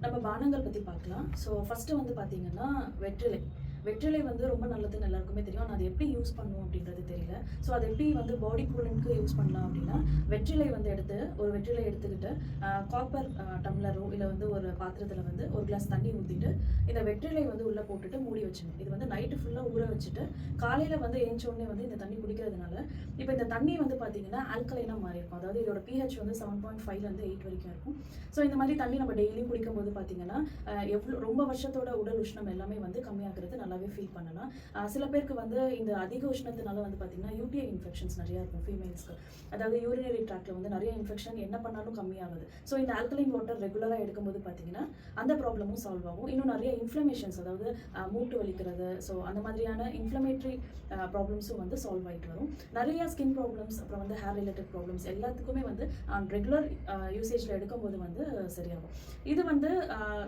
நம்ம பானங்கள் பற்றி பார்க்கலாம். ஸோ ஃபஸ்ட்டு வந்து பார்த்தீங்கன்னா வெற்றிலை. வெற்றிலை வந்து ரொம்ப நல்லதுன்னு எல்லாருக்குமே தெரியும். ஆனால் அது எப்படி யூஸ் பண்ணுவோம் அப்படின்றது தெரியல. ஸோ அது எப்படி வந்து பாடி கூலண்ட்க்கு யூஸ் பண்ணலாம் அப்படின்னா, வெற்றிலை வந்து ஒரு வெற்றிலை எடுத்துக்கிட்டு காப்பர் டம்ளரோ இல்லை வந்து ஒரு பாத்திரத்தில் வந்து ஒரு கிளாஸ் தண்ணி ஊற்றிட்டு இந்த வெற்றிலை வந்து உள்ளே போட்டுட்டு மூடி வச்சிடணும். இது வந்து நைட்டு ஃபுல்லாக ஊற வச்சுட்டு காலையில் வந்து ஏஞ்சோடனே வந்து இந்த தண்ணி குடிக்கிறதுனால இப்போ இந்த தண்ணி வந்து பார்த்தீங்கன்னா ஆல்கலைனாக மாறி இருக்கும். அதாவது இதோட pH வந்து 7.5லேருந்து 8 வரைக்கும் இருக்கும். ஸோ இந்த மாதிரி தண்ணி நம்ம டெய்லியும் குடிக்கும்போது பார்த்தீங்கன்னா ரொம்ப வருஷத்தோட உடல் உஷ்ணம் எல்லாமே வந்து கம்மியாகிறது நல்லாவே ஃபீல் பண்ணலாம். சில பேருக்கு வந்து இந்த அதிக உஷ்ணத்தினால வந்து பார்த்தீங்கன்னா யூடிஐ இன்ஃபெக்ஷன்ஸ் நிறையா இருக்கும் ஃபீமேல்ஸ்க்கு. அதாவது யூரினரி ட்ராக்டில் வந்து நிறைய இன்ஃபெக்ஷன் என்ன பண்ணாலும் கம்மியாகுது. ஸோ இந்த ஆல்கலைன் வாட்டர் ரெகுலராக எடுக்கும்போது பார்த்தீங்கன்னா அந்த ப்ராப்ளமும் சால்வ் ஆகும். இன்னும் நிறைய இன்ஃப்ளமேஷன்ஸ், அதாவது மூட்டு வலிக்கிறது, ஸோ அந்த மாதிரியான இன்ஃப்ளமேட்ரி ப்ராப்ளம்ஸும் வந்து சால்வ் ஆகிட்டு வரும். நிறைய ஸ்கின் ப்ராப்ளம்ஸ், அப்புறம் வந்து ஹேர் ரிலேட்டட் ப்ராப்ளம்ஸ் எல்லாத்துக்குமே வந்து ரெகுலர் யூசேஜில் எடுக்கும்போது வந்து சரியாகும். இது வந்து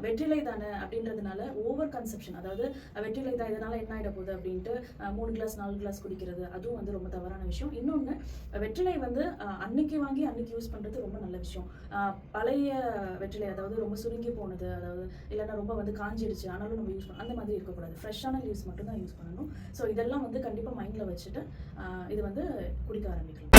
வெற்றிலை தானே அப்படின்றதுனால ஓவர் கன்செப்ஷன், அதாவது வெற்றிலை தான் இதனால் என்ன ஆகிட போகுது அப்படின்ட்டு 3 கிளாஸ் 4 கிளாஸ் குடிக்கிறது, அதுவும் வந்து ரொம்ப தவறான விஷயம். இன்னொன்று, வெற்றிலை வந்து அன்னைக்கு வாங்கி அன்னைக்கு யூஸ் பண்ணுறது ரொம்ப நல்ல விஷயம். பழைய வெற்றிலை, அதாவது ரொம்ப சுருங்கி போனது, அதாவது இல்லைன்னா ரொம்ப வந்து காஞ்சிடுச்சு ஆனாலும் நம்ம யூஸ் பண்ண அந்த மாதிரி இருக்கக்கூடாது. ஃப்ரெஷ்ஷான லீவ்ஸ் மட்டும் தான் யூஸ் பண்ணணும். ஸோ இதெல்லாம் வந்து கண்டிப்பாக மைண்டில் வச்சுட்டு இது வந்து குடிக்க ஆரம்பிக்கலாம்.